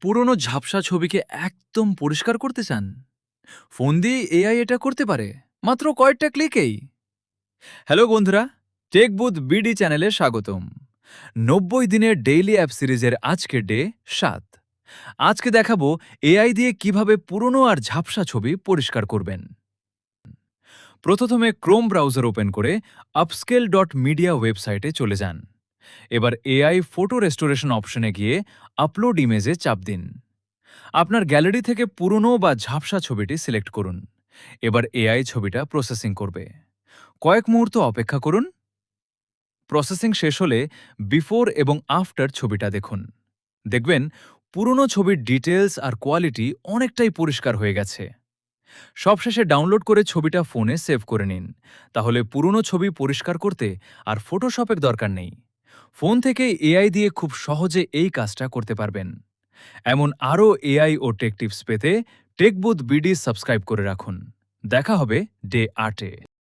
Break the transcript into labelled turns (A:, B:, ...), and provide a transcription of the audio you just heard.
A: পুরনো ঝাপসা ছবিকে একদম পরিষ্কার করতে চান? ফোন দিয়ে এআই এটা করতে পারে মাত্র কয়েকটা ক্লিকেই। হ্যালো বন্ধুরা, টেক বুথ বিডি চ্যানেলে স্বাগতম। 90 দিনের ডেইলি অ্যাপ সিরিজের আজকের ডে 7। আজকে দেখাবো এআই দিয়ে কিভাবে পুরনো আর ঝাপসা ছবি পরিষ্কার করবেন। প্রথমে ক্রোম ব্রাউজার ওপেন করে upscale.media ওয়েবসাইটে চলে যান। এবার এআই ফটো রেস্টোরেশন অপশনে গিয়ে আপলোড ইমেজে চাপ দিন। আপনার গ্যালারি থেকে পুরনো বা ঝাপসা ছবিটি সিলেক্ট করুন। এবার এআই ছবিটা প্রসেসিং করবে। কয়েক মুহূর্ত অপেক্ষা করুন। প্রসেসিং শেষ হলে বিফোর এবং আফটার ছবিটা দেখুন। দেখবেন পুরনো ছবির ডিটেলস আর কোয়ালিটি অনেকটাই পরিষ্কার হয়ে গেছে। সবশেষে ডাউনলোড করে ছবিটা ফোনে সেভ করে নিন। তাহলে পুরনো ছবি পরিষ্কার করতে আর ফটোশপের দরকার নেই। ফোন থেকে এআই দিয়ে খুব সহজে এই কাজটা করতে পারবেন। এমন আরও এআই ও টেক টিপস পেতে টেকবুথ বিডি সাবস্ক্রাইব করে রাখুন। দেখা হবে ডে 8-এ।